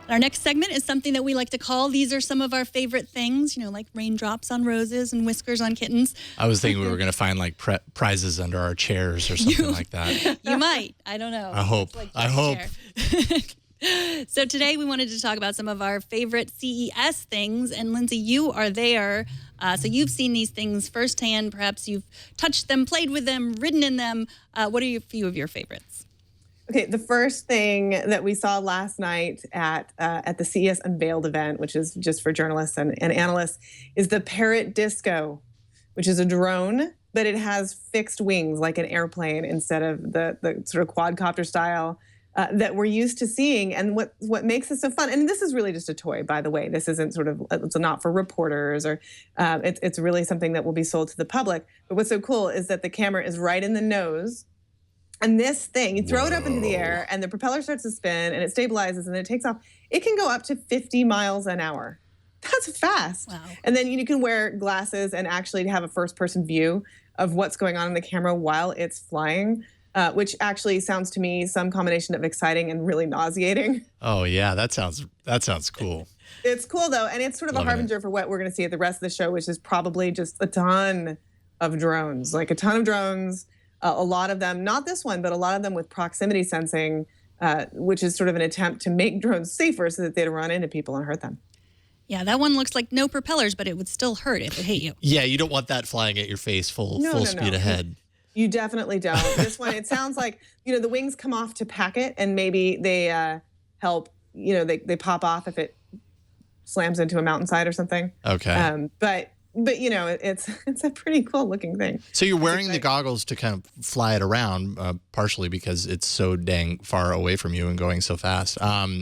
Our next segment is something that we like to call, these are some of our favorite things, like raindrops on roses and whiskers on kittens. I was thinking we were going to find like prizes under our chairs or something like that. You might. I don't know. I hope. I hope. So today we wanted to talk about some of our favorite CES things. And Lindsey, you are there. So you've seen these things firsthand. Perhaps you've touched them, played with them, ridden in them. What are a few of your favorites? Okay, the first thing that we saw last night at the CES Unveiled event, which is just for journalists and analysts, is the Parrot Disco, which is a drone, but it has fixed wings like an airplane instead of the sort of quadcopter style that we're used to seeing. And what makes it so fun, and this is really just a toy, by the way. This isn't it's not for reporters or it's really something that will be sold to the public. But what's so cool is that the camera is right in the nose. And this thing, you throw it up into the air and the propeller starts to spin and it stabilizes and it takes off. It can go up to 50 miles an hour. That's fast. Wow. And then you can wear glasses and actually have a first-person view of what's going on in the camera while it's flying, which actually sounds to me some combination of exciting and really nauseating. Oh, yeah, that sounds cool. It's cool, though, and it's sort of a harbinger for what we're going to see at the rest of the show, which is probably just a ton of drones, like a ton of drones. A lot of them, not this one, but a lot of them with proximity sensing, which is sort of an attempt to make drones safer so that they don't run into people and hurt them. Yeah, that one looks like no propellers, but it would still hurt if it hit you. Yeah, you don't want that flying at your face full speed ahead. You definitely don't. This one, it sounds like, the wings come off to pack it, and maybe they help, they pop off if it slams into a mountainside or something. Okay. But it's a pretty cool looking thing. So you're wearing the goggles to kind of fly it around, partially because it's so dang far away from you and going so fast.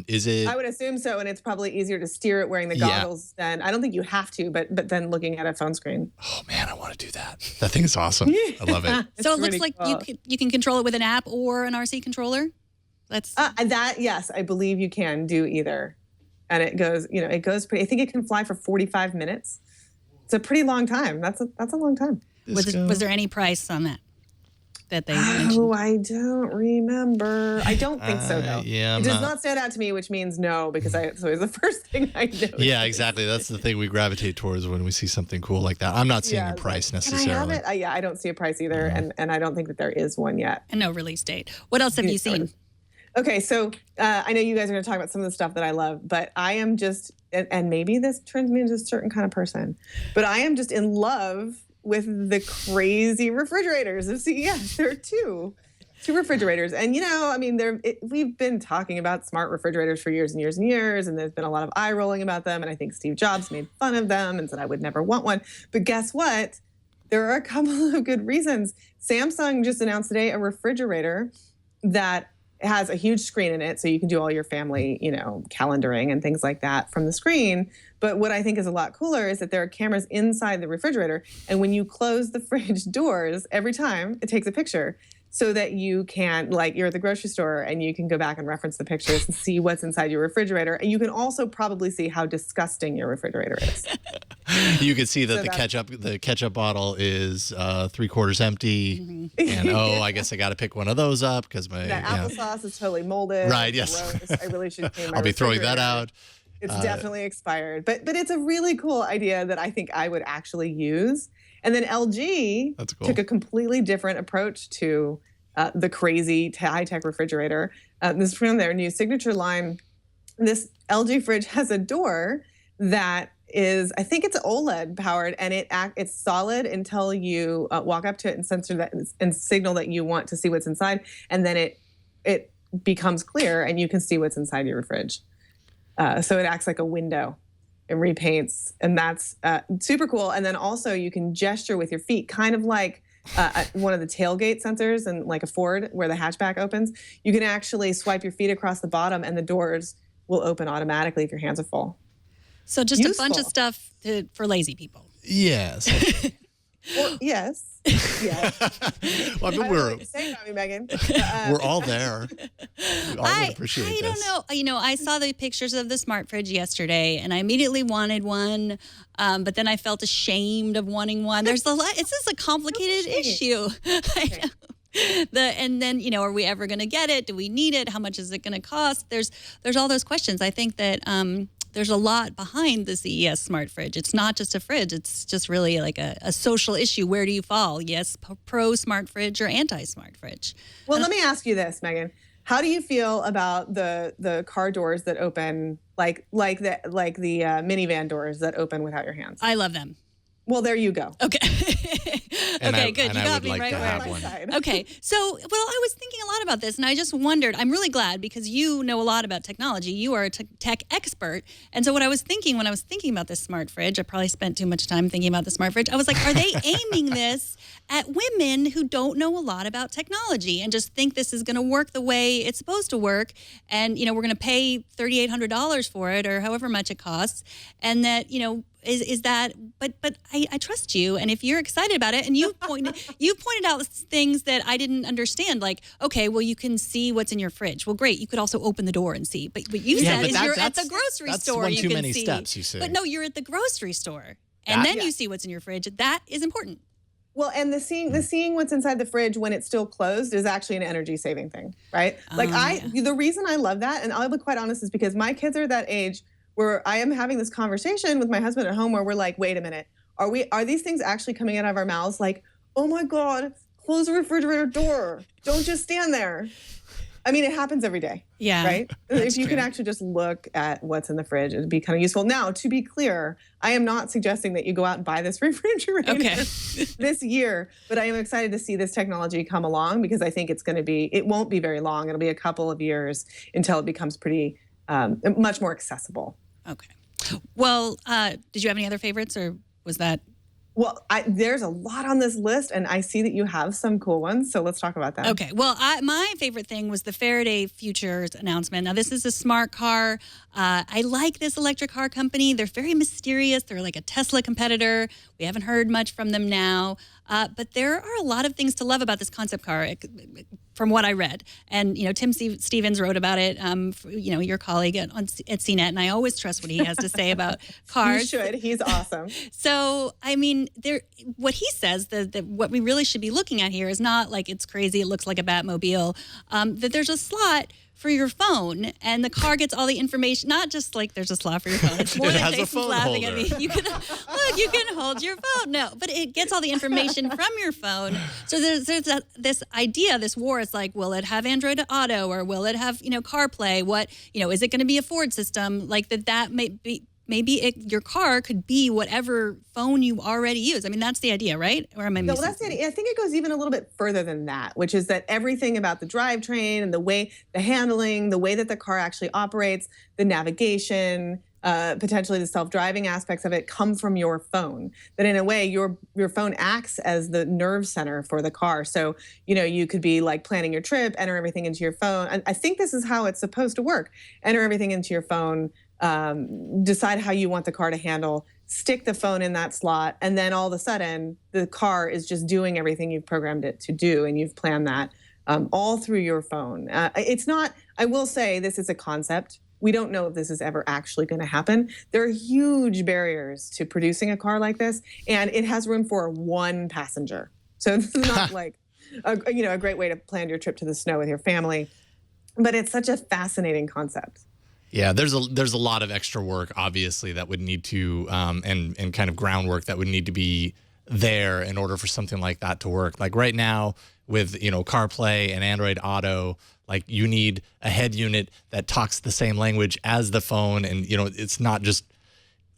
Is it? I would assume so, and it's probably easier to steer it wearing the goggles than, I don't think you have to, but then looking at a phone screen. Oh man, I want to do that. That thing is awesome. I love it. So it looks like cool. you can control it with an app or an RC controller. That's yes, I believe you can do either, and it goes pretty. I think it can fly for 45 minutes. It's a pretty long time. That's a long time. Was there any price on that they mentioned? Oh, I don't remember. I don't think so, though. Yeah, it does not stand out to me, which means no, because it's always the first thing I know. Yeah, exactly. That's the thing we gravitate towards when we see something cool like that. I'm not seeing a price necessarily. Can I have it? I don't see a price either, and I don't think that there is one yet. And no release date. What else have you seen? Okay, so I know you guys are going to talk about some of the stuff that I love, but I am just, and maybe this turns me into a certain kind of person, but I am just in love with the crazy refrigerators of CES. There are two refrigerators. And, we've been talking about smart refrigerators for years and years and years, and there's been a lot of eye rolling about them, and I think Steve Jobs made fun of them and said I would never want one. But guess what? There are a couple of good reasons. Samsung just announced today a refrigerator that has a huge screen in it, so you can do all your family, calendaring and things like that from the screen. But what I think is a lot cooler is that there are cameras inside the refrigerator, and when you close the fridge doors, every time it takes a picture so that you can, like you're at the grocery store and you can go back and reference the pictures and see what's inside your refrigerator. And you can also probably see how disgusting your refrigerator is. You can see that the ketchup bottle is 3/4 empty, and I guess I got to pick one of those up because my applesauce is totally molded. Right? Yes. Gross. I really should clean my I'll be throwing that out. It's definitely expired, but it's a really cool idea that I think I would actually use. And then LG took a completely different approach to the crazy high-tech refrigerator. This is from their new signature line. This LG fridge has a door that is, I think it's OLED powered, and it's solid until you walk up to it and sensor that and signal that you want to see what's inside, and then it becomes clear and you can see what's inside your fridge. So it acts like a window. It repaints, and that's super cool. And then also you can gesture with your feet, kind of like one of the tailgate sensors and like a Ford where the hatchback opens. You can actually swipe your feet across the bottom and the doors will open automatically if your hands are full. So just a bunch of stuff for lazy people. Yes. Well, yes. Well, I mean, we're all there. We all would appreciate this. I don't know. I saw the pictures of the smart fridge yesterday, and I immediately wanted one, but then I felt ashamed of wanting one. There's a lot. It's just a complicated issue. I know. And then, are we ever going to get it? Do we need it? How much is it going to cost? There's all those questions. I think that there's a lot behind the CES smart fridge. It's not just a fridge. It's just really like a social issue. Where do you fall? Yes, pro smart fridge or anti-smart fridge. Well, let me ask you this, Megan. How do you feel about the car doors that open like the minivan doors that open without your hands? I love them. Well, there you go. Okay. Okay, good. You got me like right to where have I one. Okay. So, I was thinking a lot about this, and I just wondered. I'm really glad because you know a lot about technology. You are a tech expert, and so what I was thinking when I was thinking about this smart fridge, I probably spent too much time thinking about the smart fridge. I was like, are they aiming this at women who don't know a lot about technology and just think this is going to work the way it's supposed to work, and we're going to pay $3,800 for it or however much it costs, and that is that, but I trust you, and if you're excited about it, and you pointed out things that I didn't understand, like, okay, well, you can see what's in your fridge. Well, great, you could also open the door and see, but you said you're at the grocery store. That's one you too can many see. Steps, you say. But no, you're at the grocery store, and then you see what's in your fridge. That is important. Well, and the seeing what's inside the fridge when it's still closed is actually an energy saving thing, right? The reason I love that, and I'll be quite honest, is because my kids are at that age where I am having this conversation with my husband at home where we're like, wait a minute, are these things actually coming out of our mouths? Like, oh my God, close the refrigerator door. Don't just stand there. I mean, it happens every day. Yeah. Right? If you can actually just look at what's in the fridge, it'd be kind of useful. Now, to be clear, I am not suggesting that you go out and buy this refrigerator this year, but I am excited to see this technology come along because I think it won't be very long. It'll be a couple of years until it becomes pretty, much more accessible. Okay. Well, did you have any other favorites, or was that? Well, there's a lot on this list, and I see that you have some cool ones, so let's talk about that. Okay. Well, my favorite thing was the Faraday Future announcement. Now, this is a smart car. I like this electric car company. They're very mysterious. They're like a Tesla competitor. We haven't heard much from them now. But there are a lot of things to love about this concept car, from what I read. And, Tim Stevens wrote about it, your colleague at CNET, and I always trust what he has to say about cars. You should. He's awesome. So, I mean, what he says, that what we really should be looking at here is not like it's crazy, it looks like a Batmobile, that there's a slot for your phone, and the car gets all the information. Not just like there's a slot for your phone. It's more than Jason's laughing at me. You can hold your phone. No, but it gets all the information from your phone. So there's this idea, this war. It's like, will it have Android Auto, or will it have CarPlay? What is it going to be a Ford system? Like that may be. Maybe your car could be whatever phone you already use. I mean, that's the idea, right? Or am I missing? No, that's the idea. I think it goes even a little bit further than that, which is that everything about the drivetrain and the handling, the way that the car actually operates, the navigation, potentially the self-driving aspects of it come from your phone. That in a way, your phone acts as the nerve center for the car. So, you could be like planning your trip, enter everything into your phone. And I think this is how it's supposed to work. Enter everything into your phone. Decide how you want the car to handle, stick the phone in that slot, and then all of a sudden the car is just doing everything you've programmed it to do, and you've planned that all through your phone. It's not, I will say, this is a concept. We don't know if this is ever actually going to happen. There are huge barriers to producing a car like this, and it has room for one passenger. So this is not like a great way to plan your trip to the snow with your family, but it's such a fascinating concept. Yeah, there's a lot of extra work, obviously, that would need to and kind of groundwork that would need to be there in order for something like that to work. Like right now with CarPlay and Android Auto, like you need a head unit that talks the same language as the phone, and it's not just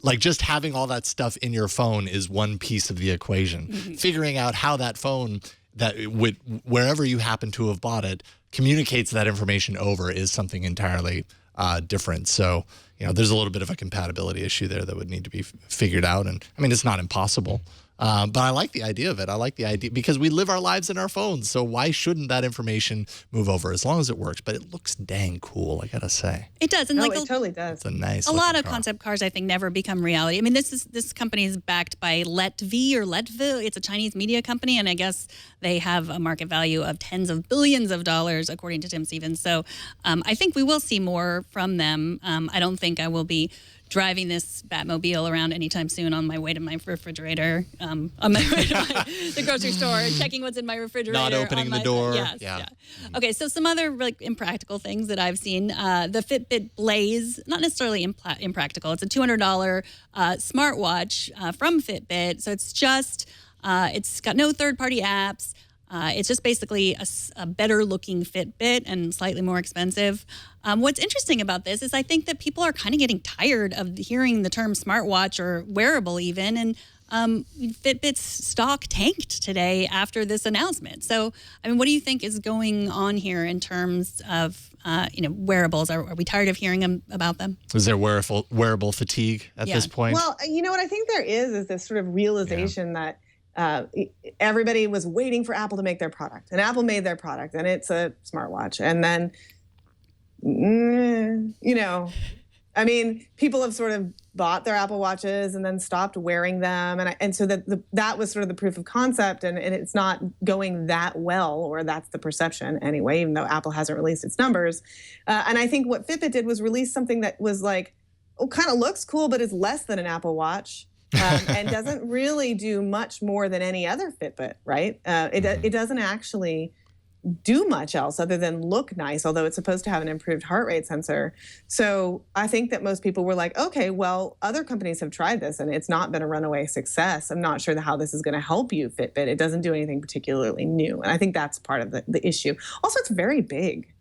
like just having all that stuff in your phone is one piece of the equation. Mm-hmm. Figuring out how that phone wherever you happen to have bought it communicates that information over is something entirely different. So, there's a little bit of a compatibility issue there that would need to be figured out. And I mean, it's not impossible. But I like the idea of it. I like the idea because we live our lives in our phones. So why shouldn't that information move over as long as it works? But it looks dang cool, I gotta say. It does, and it totally does. It's a nice. A lot of concept cars, I think, never become reality. I mean, this company is backed by Letvy. It's a Chinese media company, and I guess they have a market value of tens of billions of dollars, according to Tim Stevens. So I think we will see more from them. I don't think I will be driving this Batmobile around anytime soon on my way to my refrigerator, on my way to the grocery store, checking what's in my refrigerator. Not opening the door. Yes, yeah. Okay, so some other like impractical things that I've seen. The Fitbit Blaze, not necessarily impractical. It's a $200 smartwatch from Fitbit. So it's just, it's got no third-party apps. It's just basically a better looking Fitbit and slightly more expensive. What's interesting about this is I think that people are kind of getting tired of hearing the term smartwatch or wearable even. And Fitbit's stock tanked today after this announcement. So, I mean, what do you think is going on here in terms of, wearables? Are we tired of hearing about them? Is there wearable fatigue at this point? Well, you know what I think there is this sort of realization that everybody was waiting for Apple to make their product, and Apple made their product, and it's a smartwatch. And then, I mean, people have sort of bought their Apple Watches and then stopped wearing them. And so that was sort of the proof of concept, and it's not going that well, or that's the perception anyway, even though Apple hasn't released its numbers. And I think what Fitbit did was release something that was like, kind of looks cool, but is less than an Apple Watch. And doesn't really do much more than any other Fitbit, right? It doesn't actually do much else other than look nice, although it's supposed to have an improved heart rate sensor. So I think that most people were like, okay, well, other companies have tried this and it's not been a runaway success. I'm not sure how this is going to help you, Fitbit. It doesn't do anything particularly new. And I think that's part of the issue. Also, it's very big.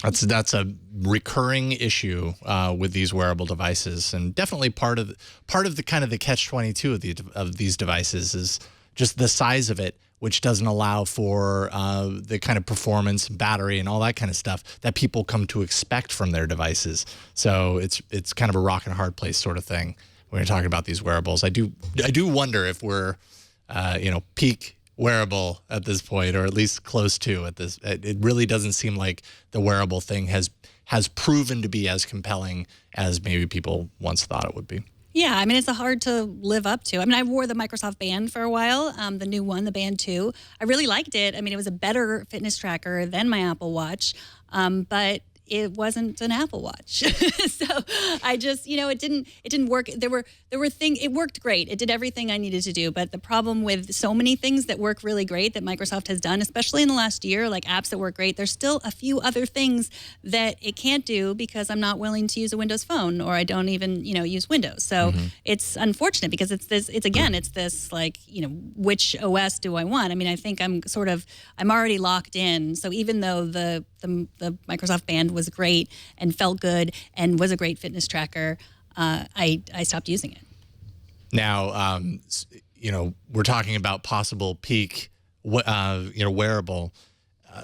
That's a recurring issue with these wearable devices, and definitely part of the kind of the catch-22 of these devices is just the size of it, which doesn't allow for the kind of performance, battery, and all that kind of stuff that people come to expect from their devices. So it's kind of a rock and a hard place sort of thing when you're talking about these wearables. I do wonder if we're peak wearable at this point, or at least close to at this. It really doesn't seem like the wearable thing has proven to be as compelling as maybe people once thought it would be. Yeah, I mean, it's hard to live up to. I mean, I wore the Microsoft Band for a while, the new one, the Band 2. I really liked it. I mean, it was a better fitness tracker than my Apple Watch, but it wasn't an Apple Watch. So I just, it didn't work. There were things, it worked great. It did everything I needed to do. But the problem with so many things that work really great that Microsoft has done, especially in the last year, like apps that work great, there's still a few other things that it can't do because I'm not willing to use a Windows phone, or I don't even, use Windows. So it's unfortunate because it's this like, which OS do I want? I mean, I think I'm already locked in. So even though the Microsoft Band was great and felt good and was a great fitness tracker, I stopped using it. Now, we're talking about possible peak, wearable.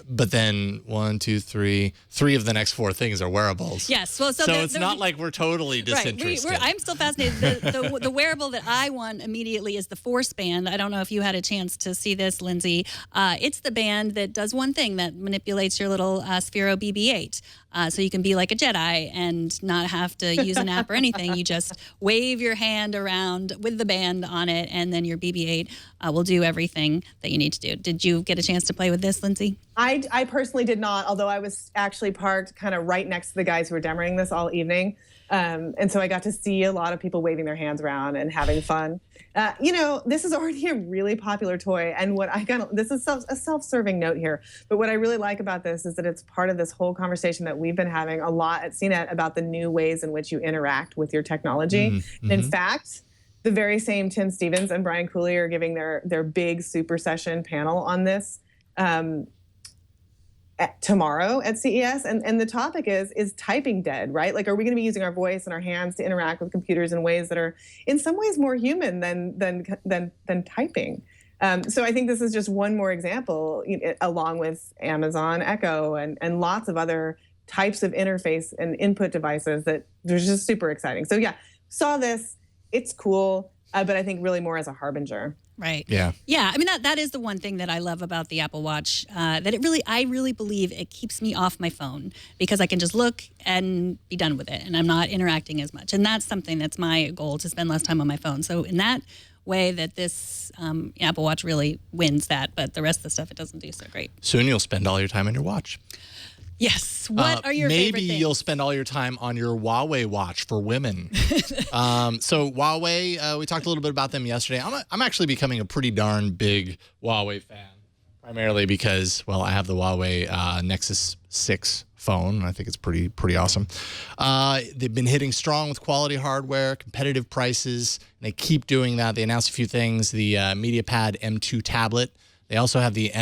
But then 1, 2, 3 of the next 4 things are wearables. Yes. Well, so it's not like we're totally disinterested. Right. I'm still fascinated. The wearable that I want immediately is the Force Band. I don't know if you had a chance to see this, Lindsey. It's the band that does one thing, that manipulates your little Sphero BB-8. So you can be like a Jedi and not have to use an app or anything. You just wave your hand around with the band on it, and then your BB-8 will do everything that you need to do. Did you get a chance to play with this, Lindsey? I personally did not, although I was actually parked kind of right next to the guys who were demoing this all evening. And so I got to see a lot of people waving their hands around and having fun. This is already a really popular toy. And this is a self-serving note here, but what I really like about this is that it's part of this whole conversation that we've been having a lot at CNET about the new ways in which you interact with your technology. Mm-hmm. In fact, the very same Tim Stevens and Brian Cooley are giving their big super session panel on this tomorrow at CES, and the topic is typing dead, right? Like, are we going to be using our voice and our hands to interact with computers in ways that are, in some ways, more human than typing? So I think this is just one more example, along with Amazon Echo and lots of other types of interface and input devices that they're just super exciting. So yeah, saw this, it's cool, but I think really more as a harbinger. Right. Yeah. Yeah. I mean, that is the one thing that I love about the Apple Watch, that I really believe it keeps me off my phone because I can just look and be done with it, and I'm not interacting as much. And that's something that's my goal, to spend less time on my phone. So in that way, that this Apple Watch really wins that, but the rest of the stuff it doesn't do so great. Soon you'll spend all your time on your watch. Yes. What are your favorite Maybe things? you'll spend all your time on your Huawei watch for women. So Huawei, we talked a little bit about them yesterday. I'm actually becoming a pretty darn big Huawei fan, primarily because, well, I have the Huawei Nexus 6 phone. I think it's pretty awesome. They've been hitting strong with quality hardware, competitive prices, and they keep doing that. They announced a few things: the MediaPad M2 tablet. They also have the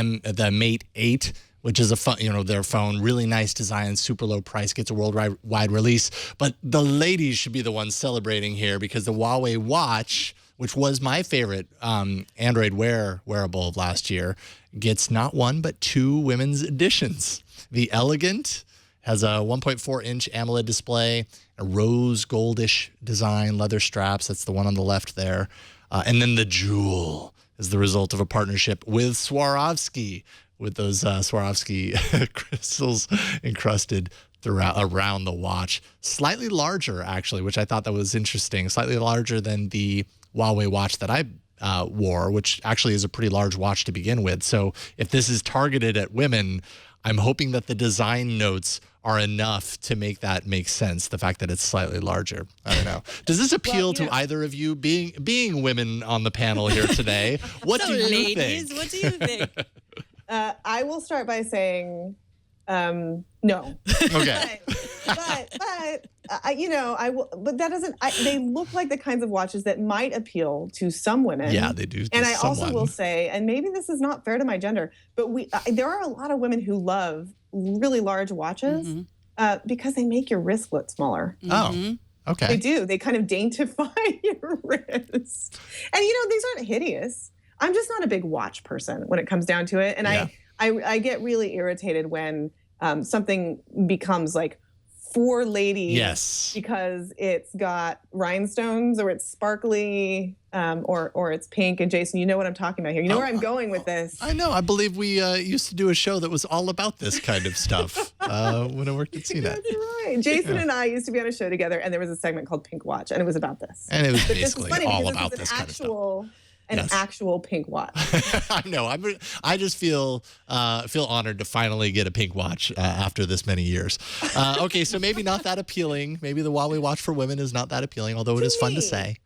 Mate 8, which is their phone, really nice design, super low price, gets a worldwide release. But the ladies should be the ones celebrating here, because the Huawei Watch, which was my favorite Android wearable of last year, gets not one but two women's editions. The Elegant has a 1.4-inch AMOLED display, a rose goldish design, leather straps. That's the one on the left there. And then the Jewel is the result of a partnership with Swarovski, with those Swarovski crystals encrusted around the watch. Slightly larger, actually, which I thought that was interesting. Slightly larger than the Huawei watch that I wore, which actually is a pretty large watch to begin with. So if this is targeted at women, I'm hoping that the design notes are enough to make that make sense. The fact that it's slightly larger. I don't know. Does this appeal to either of you, being women on the panel here today? What do you ladies, think? what do you think? I will start by saying no. Okay. But that doesn't. They look like the kinds of watches that might appeal to some women. Yeah, they do. And I also will say, and maybe this is not fair to my gender, but there are a lot of women who love really large watches because they make your wrist look smaller. Oh, okay. They do. They kind of daintify your wrist. And these aren't hideous. I'm just not a big watch person when it comes down to it, and Yeah. I get really irritated when something becomes like for ladies, Yes, because it's got rhinestones or it's sparkly or it's pink. And Jason, you know what I'm talking about here. You know where I'm going with this. I know. I believe we used to do a show that was all about this kind of stuff when I worked at CNET. That's right. Jason and I used to be on a show together, and there was a segment called Pink Watch, and it was about this. And it was But this is basically funny all because about this this is kind of stuff. Yes. actual pink watch. I know. I just feel honored to finally get a pink watch after this many years. Okay, so maybe not that appealing. Maybe the Huawei watch for women is not that appealing, although it is fun to say.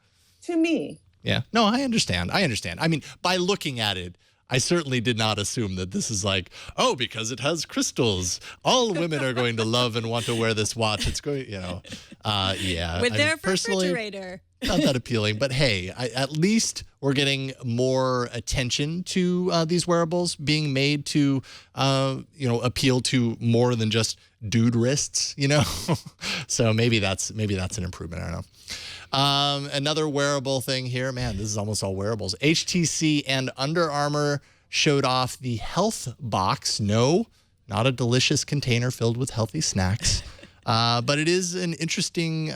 To me. Yeah. No, I understand. I mean, by looking at it, I certainly did not assume that this is like, oh, because it has crystals, all women are going to love and want to wear this watch. It's going, yeah. With their refrigerator. Not that appealing, but hey, at least we're getting more attention to these wearables being made to, appeal to more than just dude wrists, So maybe that's an improvement. I don't know. Another wearable thing here, man, this is almost all wearables. HTC and Under Armour showed off the Health Box. No, not a delicious container filled with healthy snacks. But it is an interesting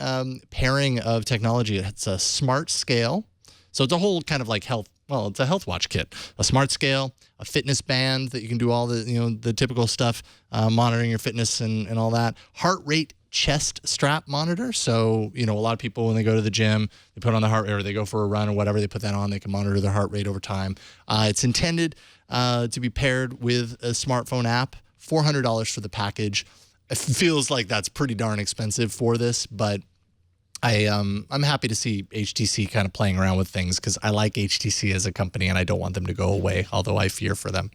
pairing of technology. It's a smart scale. So it's a whole kind of like it's a health watch kit. A smart scale, a fitness band that you can do all the typical stuff, monitoring your fitness and all that. Heart rate chest strap monitor. So, a lot of people, when they go to the gym, they put on the heart rate, or they go for a run or whatever, they put that on, they can monitor their heart rate over time. It's intended to be paired with a smartphone app, $400 for the package. It feels like that's pretty darn expensive for this, but I'm happy to see HTC kind of playing around with things, because I like HTC as a company and I don't want them to go away, although I fear for them.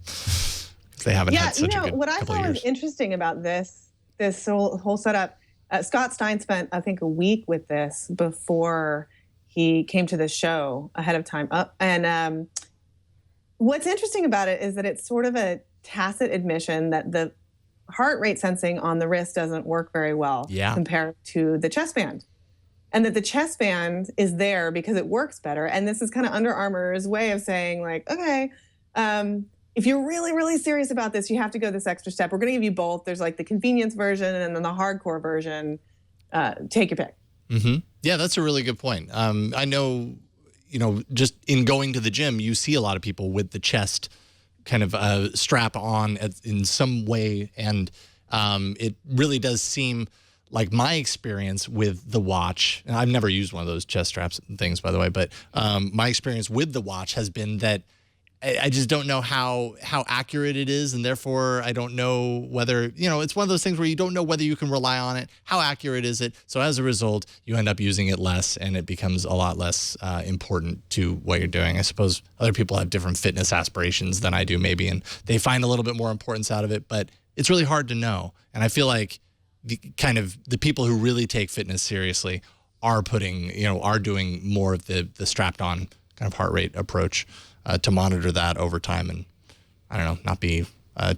They haven't had such a good what I couple thought of was years. interesting about this whole setup, Scott Stein spent, I think, a week with this before he came to the show ahead of time. And what's interesting about it is that it's sort of a tacit admission that the heart rate sensing on the wrist doesn't work very well compared to the chest band. And that the chest band is there because it works better. And this is kind of Under Armour's way of saying, like, okay, if you're really, really serious about this, you have to go this extra step. We're going to give you both. There's like the convenience version and then the hardcore version. Take your pick. Mm-hmm. Yeah, that's a really good point. I know, just in going to the gym, you see a lot of people with the chest kind of strap on in some way. And it really does seem like my experience with the watch, and I've never used one of those chest straps and things, by the way, but my experience with the watch has been that I just don't know how accurate it is, and therefore I don't know whether, it's one of those things where you don't know whether you can rely on it. How accurate is it? So as a result, you end up using it less, and it becomes a lot less important to what you're doing. I suppose other people have different fitness aspirations than I do, maybe, and they find a little bit more importance out of it, but it's really hard to know. And I feel like the people who really take fitness seriously are doing more of the strapped on kind of heart rate approach to monitor that over time, and I don't know, not be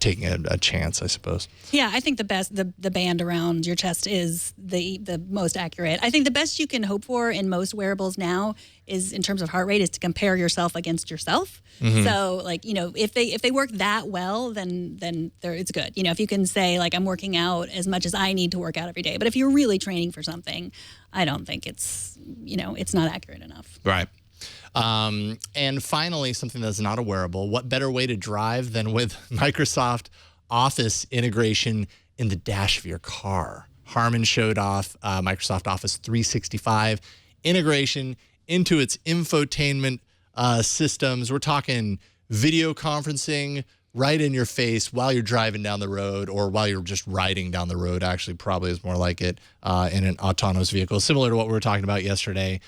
taking a chance, I suppose. Yeah, I think the band around your chest is the most accurate. I think the best you can hope for in most wearables now is, in terms of heart rate, is to compare yourself against yourself. Mm-hmm. So, if they work that well, then it's good. If you can say, I'm working out as much as I need to work out every day. But if you're really training for something, I don't think it's not accurate enough. Right. And finally, something that's not a wearable. What better way to drive than with Microsoft Office integration in the dash of your car? Harman showed off Microsoft Office 365 integration into its infotainment systems. We're talking video conferencing right in your face while you're driving down the road, or while you're just riding down the road, actually probably is more like it, in an autonomous vehicle, similar to what we were talking about yesterday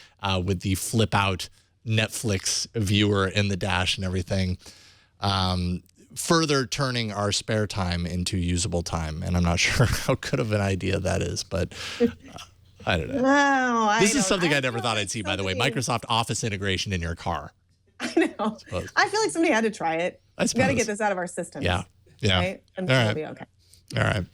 with the flip out Netflix viewer in the dash and everything, further turning our spare time into usable time. And I'm not sure how good of an idea that is, but I don't know. No, this is something I never thought I'd see, by the way. Microsoft Office integration in your car. I know. I feel like somebody had to try it. We got to get this out of our systems. Yeah. Right? And All it'll right. be okay. All right.